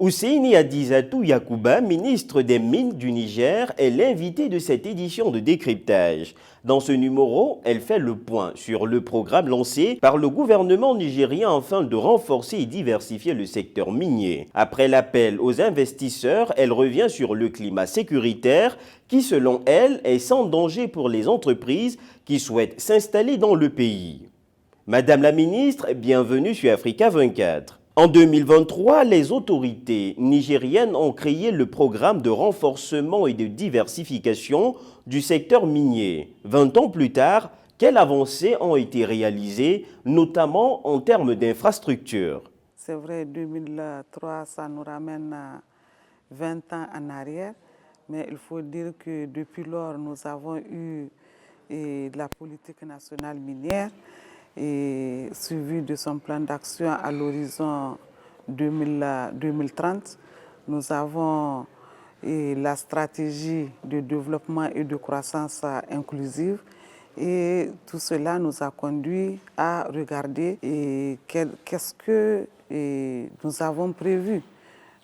Husseini Adizatou Yakouba, ministre des Mines du Niger, est l'invité de cette édition de décryptage. Dans ce numéro, elle fait le point sur le programme lancé par le gouvernement nigérien afin de renforcer et diversifier le secteur minier. Après l'appel aux investisseurs, elle revient sur le climat sécuritaire qui, selon elle, est sans danger pour les entreprises qui souhaitent s'installer dans le pays. Madame la ministre, bienvenue sur Africa 24. En 2023, les autorités nigériennes ont créé le programme de renforcement et de diversification du secteur minier. 20 ans plus tard, quelles avancées ont été réalisées, notamment en termes d'infrastructures? C'est vrai, 2003, ça nous ramène à 20 ans en arrière, mais il faut dire que depuis lors, nous avons eu la politique nationale minière, et suivi de son plan d'action à l'horizon 2030. Nous avons la stratégie de développement et de croissance inclusive. Et tout cela nous a conduit à regarder qu'est-ce que nous avons prévu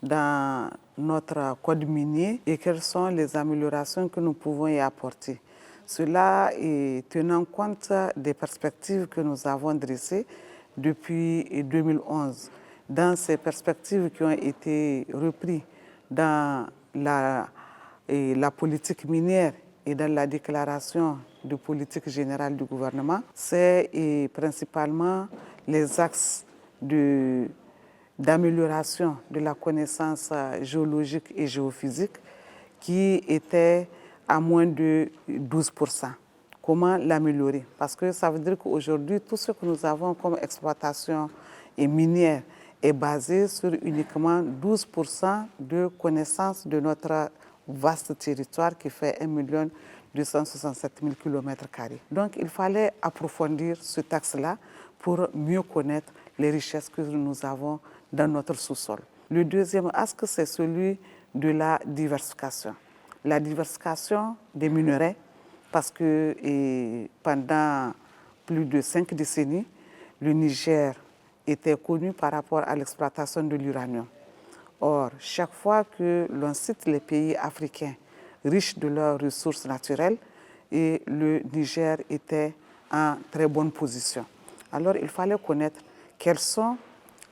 dans notre code minier et quelles sont les améliorations que nous pouvons y apporter. Cela est tenant compte des perspectives que nous avons dressées depuis 2011. Dans ces perspectives qui ont été reprises dans la politique minière et dans la déclaration de politique générale du gouvernement, c'est principalement les axes d'amélioration de la connaissance géologique et géophysique qui étaient à moins de 12%. Comment l'améliorer? Parce que ça veut dire qu'aujourd'hui, tout ce que nous avons comme exploitation minière est basé sur uniquement 12% de connaissance de notre vaste territoire qui fait 1 267 000 km². Donc il fallait approfondir ce axe-là pour mieux connaître les richesses que nous avons dans notre sous-sol. Le deuxième axe, c'est celui de la diversification. La diversification des minerais, parce que pendant plus de 5 décennies, le Niger était connu par rapport à l'exploitation de l'uranium. Or, chaque fois que l'on cite les pays africains riches de leurs ressources naturelles, et le Niger était en très bonne position. Alors, il fallait connaître quels sont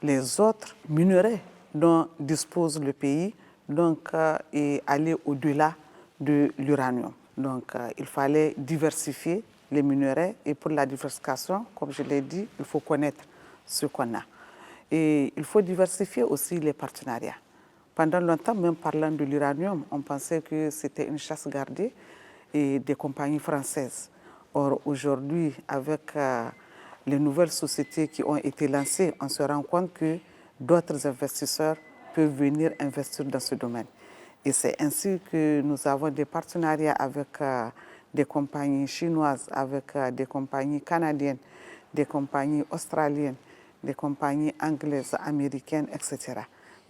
les autres minerais dont dispose le pays, donc et aller au-delà de l'uranium. Donc il fallait diversifier les minerais et pour la diversification, comme je l'ai dit, il faut connaître ce qu'on a. Et il faut diversifier aussi les partenariats. Pendant longtemps, même parlant de l'uranium, on pensait que c'était une chasse gardée et des compagnies françaises. Or aujourd'hui, avec les nouvelles sociétés qui ont été lancées, on se rend compte que d'autres investisseurs peuvent venir investir dans ce domaine. Et c'est ainsi que nous avons des partenariats avec des compagnies chinoises, avec des compagnies canadiennes, des compagnies australiennes, des compagnies anglaises, américaines, etc.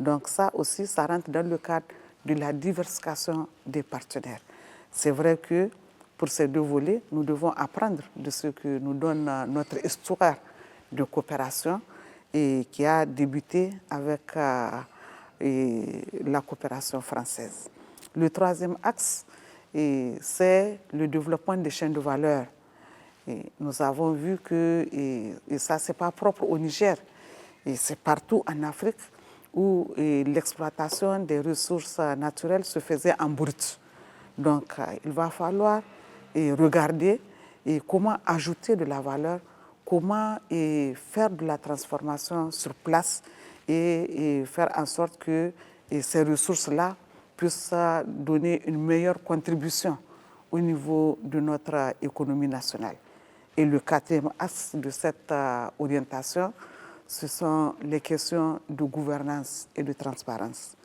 Donc ça aussi, ça rentre dans le cadre de la diversification des partenaires. C'est vrai que pour ces deux volets, nous devons apprendre de ce que nous donne notre histoire de coopération et qui a débuté avec la coopération française. Le troisième axe, c'est le développement des chaînes de valeur. Et nous avons vu que, et ça, ce n'est pas propre au Niger, c'est partout en Afrique où l'exploitation des ressources naturelles se faisait en brut. Donc, il va falloir regarder comment ajouter de la valeur, comment faire de la transformation sur place et faire en sorte que ces ressources-là puissent donner une meilleure contribution au niveau de notre économie nationale. Et le quatrième axe de cette orientation, ce sont les questions de gouvernance et de transparence.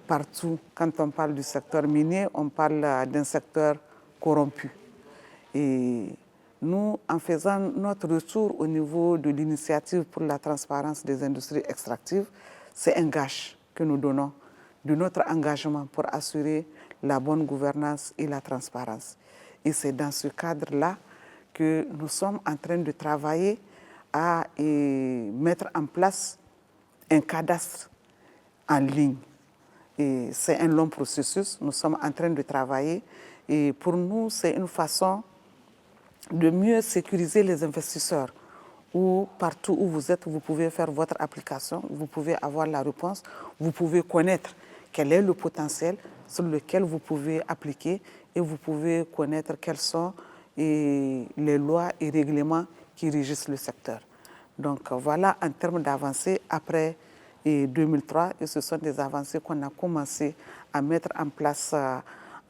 Partout, quand on parle du secteur minier, on parle d'un secteur corrompu. Et nous, en faisant notre retour au niveau de l'initiative pour la transparence des industries extractives, c'est un gage que nous donnons de notre engagement pour assurer la bonne gouvernance et la transparence. Et c'est dans ce cadre-là que nous sommes en train de travailler à mettre en place un cadastre en ligne et c'est un long processus. Nous sommes en train de travailler et pour nous, c'est une façon de mieux sécuriser les investisseurs. Où partout où vous êtes, vous pouvez faire votre application, vous pouvez avoir la réponse, vous pouvez connaître quel est le potentiel sur lequel vous pouvez appliquer et vous pouvez connaître quelles sont les lois et règlements qui régissent le secteur. Donc voilà en termes d'avancées après 2003 et ce sont des avancées qu'on a commencé à mettre en place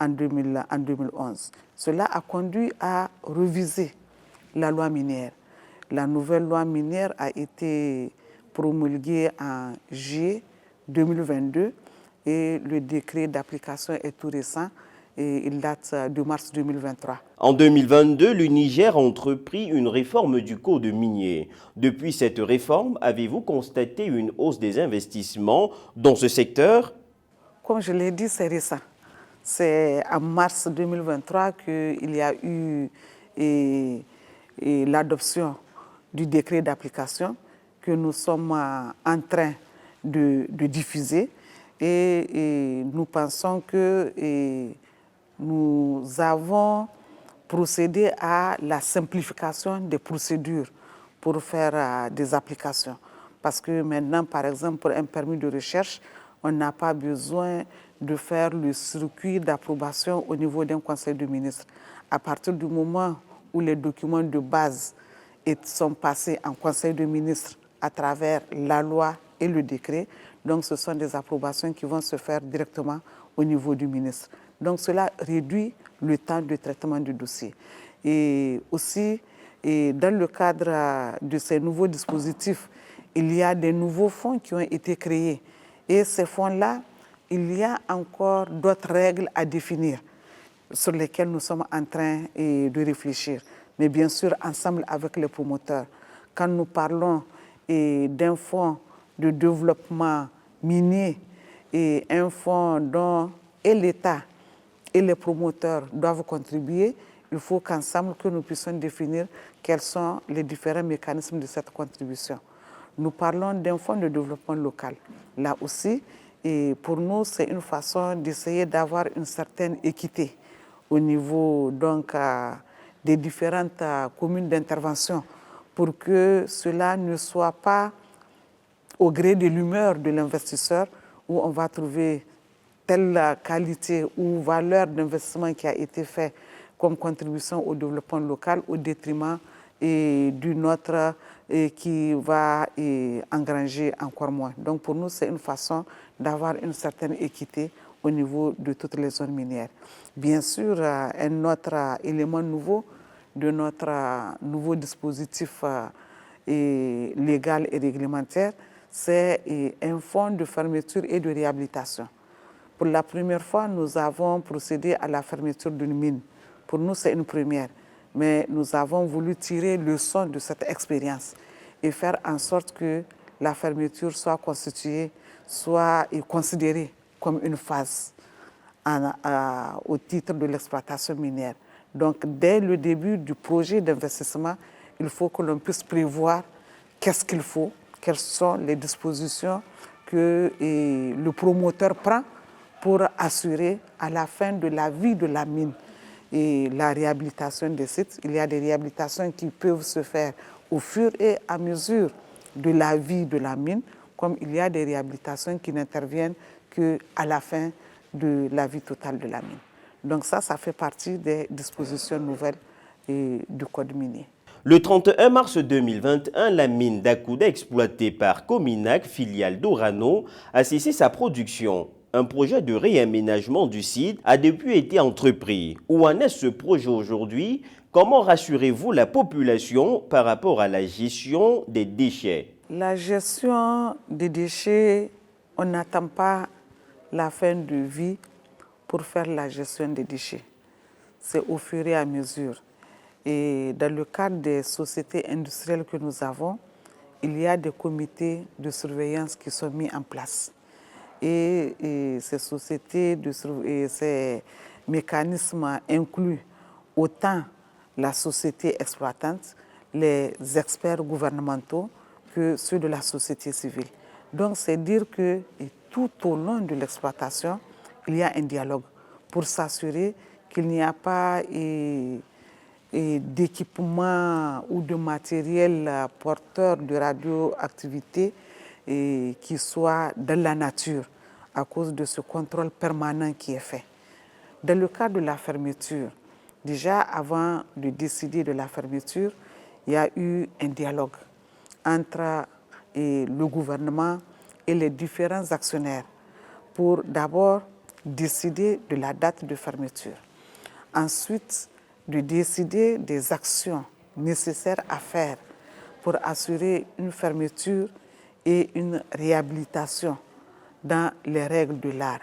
en 2011. Cela a conduit à reviser la loi minière. La nouvelle loi minière a été promulguée en juillet 2022 et le décret d'application est tout récent et il date de mars 2023. En 2022, le Niger a entrepris une réforme du code minier. Depuis cette réforme, avez-vous constaté une hausse des investissements dans ce secteur? Comme je l'ai dit, c'est récent. C'est en mars 2023 qu'il y a eu l'adoption du décret d'application que nous sommes en train de diffuser et nous pensons que nous avons procédé à la simplification des procédures pour faire des applications. Parce que maintenant, par exemple, pour un permis de recherche, on n'a pas besoin de faire le circuit d'approbation au niveau d'un conseil de ministres. À partir du moment où les documents de base sont passés en conseil de ministres à travers la loi et le décret, donc ce sont des approbations qui vont se faire directement au niveau du ministre. Donc cela réduit le temps de traitement du dossier. Et aussi, dans le cadre de ces nouveaux dispositifs, il y a des nouveaux fonds qui ont été créés. Et ces fonds-là, il y a encore d'autres règles à définir sur lesquelles nous sommes en train de réfléchir. Mais bien sûr, ensemble avec les promoteurs. Quand nous parlons d'un fonds de développement minier et un fonds dont et l'État et les promoteurs doivent contribuer, il faut qu'ensemble que nous puissions définir quels sont les différents mécanismes de cette contribution. Nous parlons d'un fonds de développement local. Là aussi, et pour nous, c'est une façon d'essayer d'avoir une certaine équité au niveau donc, des différentes communes d'intervention pour que cela ne soit pas au gré de l'humeur de l'investisseur où on va trouver telle qualité ou valeur d'investissement qui a été fait comme contribution au développement local au détriment d'une autre qui va engranger encore moins. Donc pour nous, c'est une façon d'avoir une certaine équité au niveau de toutes les zones minières. Bien sûr, un autre élément nouveau de notre nouveau dispositif légal et réglementaire, c'est un fonds de fermeture et de réhabilitation. Pour la première fois, nous avons procédé à la fermeture d'une mine. Pour nous, c'est une première. Mais nous avons voulu tirer le leçon de cette expérience et faire en sorte que la fermeture soit constituée, soit considérée comme une phase au titre de l'exploitation minière. Donc, dès le début du projet d'investissement, il faut que l'on puisse prévoir qu'est-ce qu'il faut, quelles sont les dispositions que le promoteur prend pour assurer à la fin de la vie de la mine et la réhabilitation des sites. Il y a des réhabilitations qui peuvent se faire au fur et à mesure de la vie de la mine, comme il y a des réhabilitations qui n'interviennent qu'à la fin de la vie totale de la mine. Donc ça fait partie des dispositions nouvelles du Code minier. Le 31 mars 2021, la mine d'Akouda exploitée par Cominac, filiale d'Orano, a cessé sa production. Un projet de réaménagement du site a depuis été entrepris. Où en est ce projet aujourd'hui? Comment rassurez-vous la population par rapport à la gestion des déchets? La gestion des déchets, on n'attend pas la fin de vie pour faire la gestion des déchets. C'est au fur et à mesure. Et dans le cadre des sociétés industrielles que nous avons, il y a des comités de surveillance qui sont mis en place. Et ces sociétés, ces mécanismes incluent autant la société exploitante, les experts gouvernementaux que ceux de la société civile. Donc c'est dire que tout au long de l'exploitation, il y a un dialogue pour s'assurer qu'il n'y a pas d'équipement ou de matériel porteur de radioactivité qui soit dans la nature à cause de ce contrôle permanent qui est fait. Dans le cas de la fermeture, déjà avant de décider de la fermeture, il y a eu un dialogue entre le gouvernement et les différents actionnaires pour d'abord décider de la date de fermeture. Ensuite, de décider des actions nécessaires à faire pour assurer une fermeture et une réhabilitation dans les règles de l'art.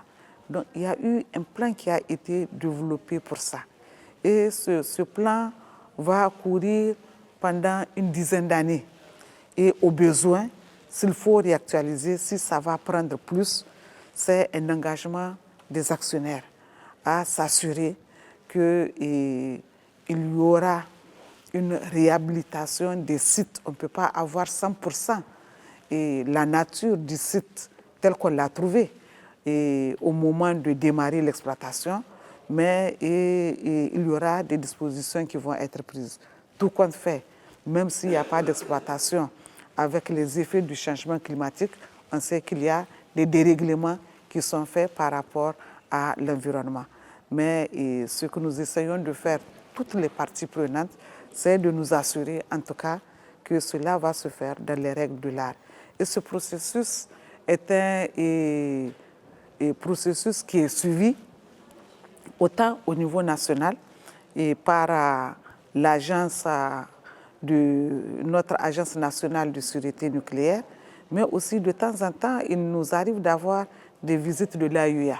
Donc, il y a eu un plan qui a été développé pour ça. Et ce plan va courir pendant une dizaine d'années. Et au besoin, s'il faut réactualiser, si ça va prendre plus, c'est un engagement des actionnaires à s'assurer qu'il y aura une réhabilitation des sites. On ne peut pas avoir 100% et la nature du site telle qu'on l'a trouvé au moment de démarrer l'exploitation, mais il y aura des dispositions qui vont être prises. Tout compte fait, même s'il n'y a pas d'exploitation, avec les effets du changement climatique, on sait qu'il y a des dérèglements qui sont faits par rapport à l'environnement. Mais ce que nous essayons de faire, toutes les parties prenantes, c'est de nous assurer, en tout cas, que cela va se faire dans les règles de l'art. Et ce processus est un processus qui est suivi autant au niveau national et par notre agence nationale de sûreté nucléaire, mais aussi de temps en temps, il nous arrive d'avoir des visites de l'AUA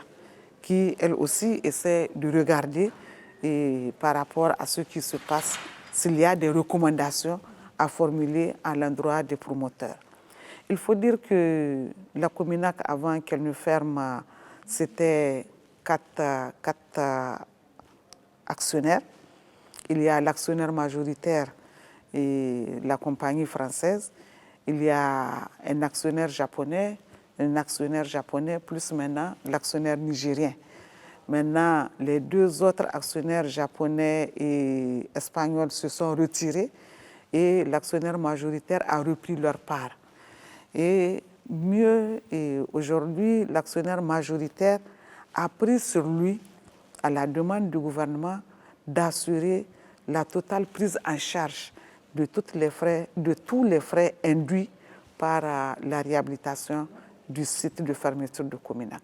qui, elle aussi, essaie de regarder par rapport à ce qui se passe, s'il y a des recommandations à formuler à l'endroit des promoteurs. Il faut dire que la Cominac, avant qu'elle ne ferme, c'était quatre actionnaires. Il y a l'actionnaire majoritaire et la compagnie française. Il y a un actionnaire japonais, plus maintenant l'actionnaire nigérien. Maintenant, les deux autres actionnaires japonais et espagnols se sont retirés et l'actionnaire majoritaire a repris leur part. Et mieux, aujourd'hui, l'actionnaire majoritaire a pris sur lui, à la demande du gouvernement, d'assurer la totale prise en charge de tous les frais induits par la réhabilitation du site de fermeture de Cominac.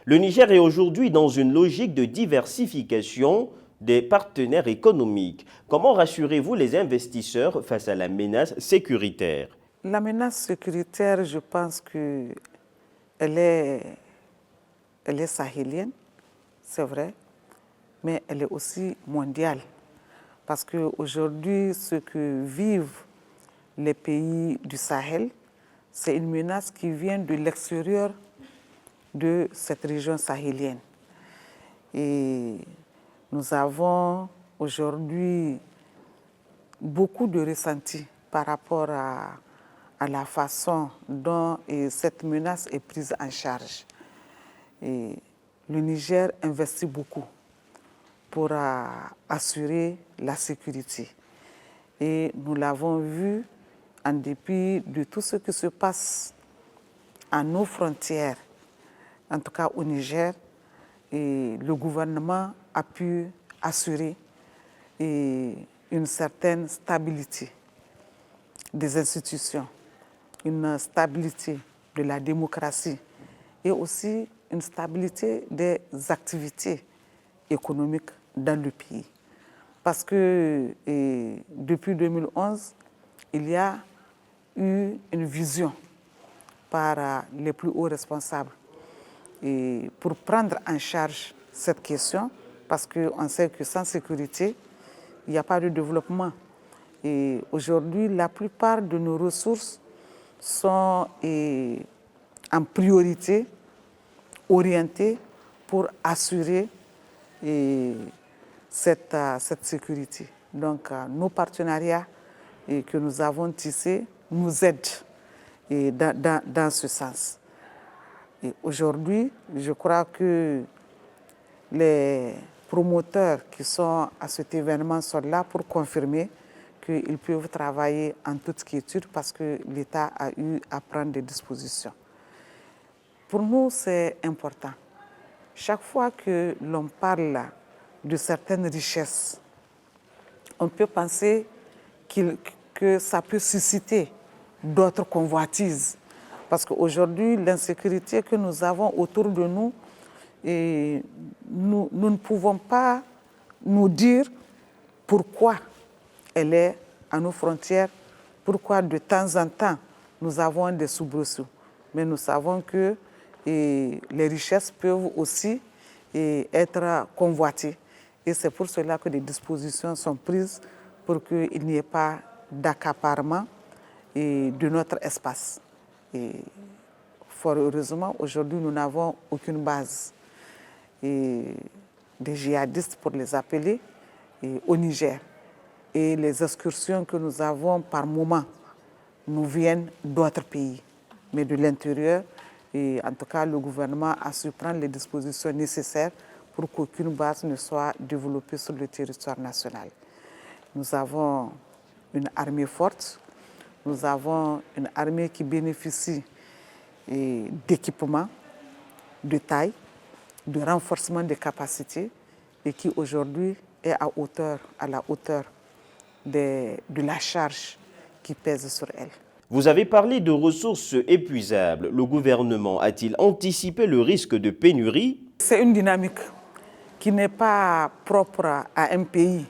Le Niger est aujourd'hui dans une logique de diversification des partenaires économiques. Comment rassurez-vous les investisseurs face à la menace sécuritaire? La menace sécuritaire, je pense qu'elle est sahélienne, c'est vrai, mais elle est aussi mondiale. Parce qu'aujourd'hui, ce que vivent les pays du Sahel, c'est une menace qui vient de l'extérieur de cette région sahélienne. Et nous avons aujourd'hui beaucoup de ressentis par rapport à la façon dont cette menace est prise en charge. Et le Niger investit beaucoup pour assurer la sécurité. Et nous l'avons vu, en dépit de tout ce qui se passe à nos frontières, en tout cas au Niger, et le gouvernement a pu assurer une certaine stabilité des institutions, une stabilité de la démocratie et aussi une stabilité des activités économiques dans le pays. Parce que depuis 2011, il y a eu une vision par les plus hauts responsables pour prendre en charge cette question, parce qu'on sait que sans sécurité, il n'y a pas de développement. Et aujourd'hui, la plupart de nos ressources sont en priorité orientées pour assurer cette sécurité. Donc, nos partenariats que nous avons tissés nous aident dans ce sens. Et aujourd'hui, je crois que les promoteurs qui sont à cet événement sont là pour confirmer qu'ils peuvent travailler en toute quiétude parce que l'État a eu à prendre des dispositions. Pour nous, c'est important. Chaque fois que l'on parle de certaines richesses, on peut penser que ça peut susciter d'autres convoitises. Parce qu'aujourd'hui, l'insécurité que nous avons autour de nous, et nous ne pouvons pas nous dire pourquoi elle est à nos frontières, pourquoi de temps en temps nous avons des soubresauts. Mais nous savons que les richesses peuvent aussi être convoitées. Et c'est pour cela que des dispositions sont prises pour qu'il n'y ait pas d'accaparement de notre espace. Et fort heureusement, aujourd'hui, nous n'avons aucune base des djihadistes, pour les appeler, au Niger. Et les excursions que nous avons par moment nous viennent d'autres pays, mais de l'intérieur. Et en tout cas, le gouvernement a su prendre les dispositions nécessaires pour qu'aucune base ne soit développée sur le territoire national. Nous avons une armée forte, nous avons une armée qui bénéficie d'équipements de taille, de renforcement des capacités et qui aujourd'hui est à la hauteur de la charge qui pèse sur elle. Vous avez parlé de ressources épuisables. Le gouvernement a-t-il anticipé le risque de pénurie? C'est une dynamique qui n'est pas propre à un pays.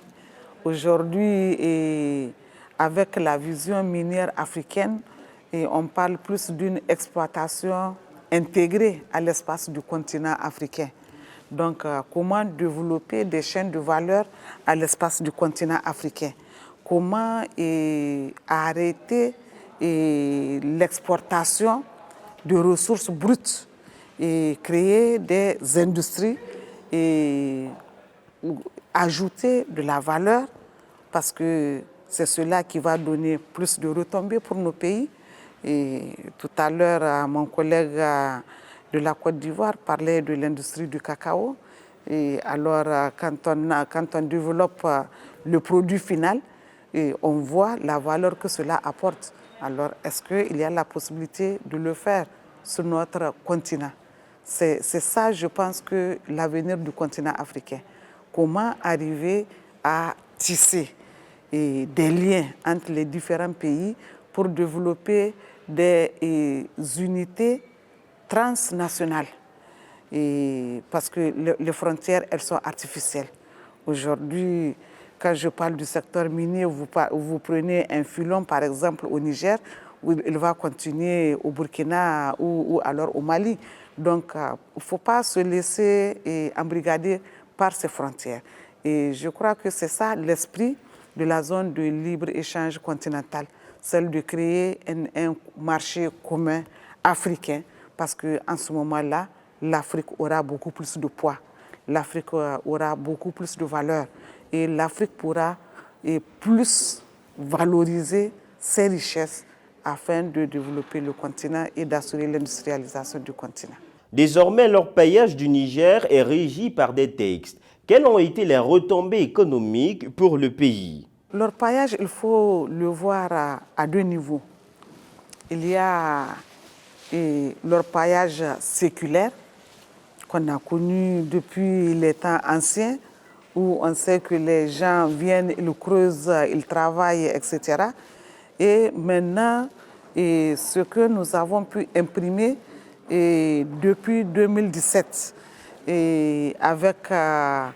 Aujourd'hui, avec la vision minière africaine, on parle plus d'une exploitation intégrée à l'espace du continent africain. Donc, comment développer des chaînes de valeur à l'espace du continent africain? Comment arrêter l'exportation de ressources brutes et créer des industries et ajouter de la valeur, parce que c'est cela qui va donner plus de retombées pour nos pays. Et tout à l'heure, mon collègue de la Côte d'Ivoire parlait de l'industrie du cacao. Et alors, quand on développe le produit final, on voit la valeur que cela apporte. Alors, est-ce qu'il y a la possibilité de le faire sur notre continent? C'est ça, je pense, que l'avenir du continent africain. Comment arriver à tisser des liens entre les différents pays pour développer des unités transnationales. Parce que les frontières, elles sont artificielles. Aujourd'hui, quand je parle du secteur minier, vous prenez un filon, par exemple, au Niger, où il va continuer au Burkina ou alors au Mali. Donc, il ne faut pas se laisser embrigader par ces frontières. Et je crois que c'est ça l'esprit de la zone de libre-échange continentale, celle de créer un marché commun africain, parce qu'en ce moment-là, l'Afrique aura beaucoup plus de poids, l'Afrique aura beaucoup plus de valeur et l'Afrique pourra plus valoriser ses richesses afin de développer le continent et d'assurer l'industrialisation du continent. Désormais, l'orpaillage du Niger est régi par des textes. Quelles ont été les retombées économiques pour le pays? L'orpaillage, il faut le voir à deux niveaux. Il y a l'orpaillage séculaire qu'on a connu depuis les temps anciens, où on sait que les gens viennent, ils creusent, ils travaillent, etc. Et maintenant, ce que nous avons pu imprimer depuis 2017, avec un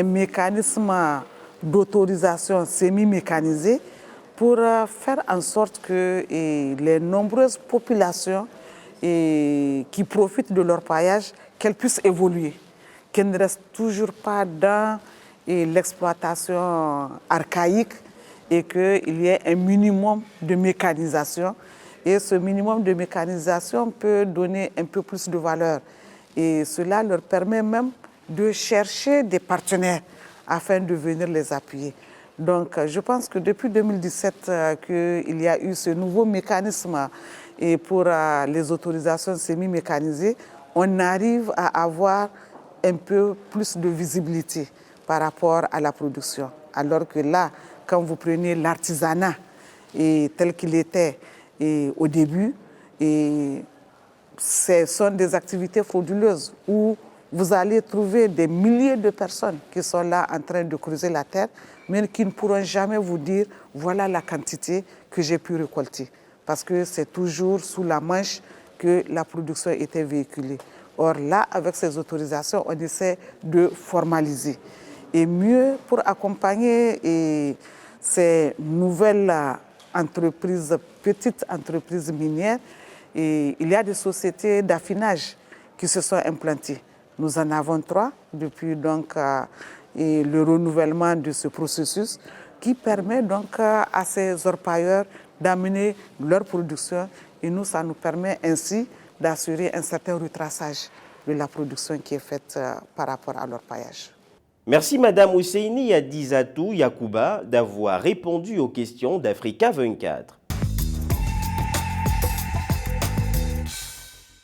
mécanisme d'autorisation semi-mécanisée pour faire en sorte que les nombreuses populations qui profitent de l'orpaillage, qu'elles puissent évoluer, qu'elles ne restent toujours pas dans l'exploitation archaïque et qu'il y ait un minimum de mécanisation. Et ce minimum de mécanisation peut donner un peu plus de valeur. Et cela leur permet même de chercher des partenaires afin de venir les appuyer. Donc, je pense que depuis 2017 qu'il y a eu ce nouveau mécanisme pour les autorisations semi-mécanisées, on arrive à avoir un peu plus de visibilité par rapport à la production. Alors que là, quand vous prenez l'artisanat tel qu'il était au début, ce sont des activités frauduleuses où vous allez trouver des milliers de personnes qui sont là en train de creuser la terre, mais qui ne pourront jamais vous dire voilà la quantité que j'ai pu récolter. Parce que c'est toujours sous la manche que la production était véhiculée. Or là, avec ces autorisations, on essaie de formaliser. Et mieux pour accompagner ces nouvelles entreprises, petites entreprises minières, il y a des sociétés d'affinage qui se sont implantées. Nous en avons 3 depuis donc le renouvellement de ce processus qui permet donc à ces orpailleurs d'amener leur production et nous, ça nous permet ainsi d'assurer un certain retraçage de la production qui est faite par rapport à l'orpaillage. Merci Madame Husseini Adizatou Yacouba d'avoir répondu aux questions d'Africa 24.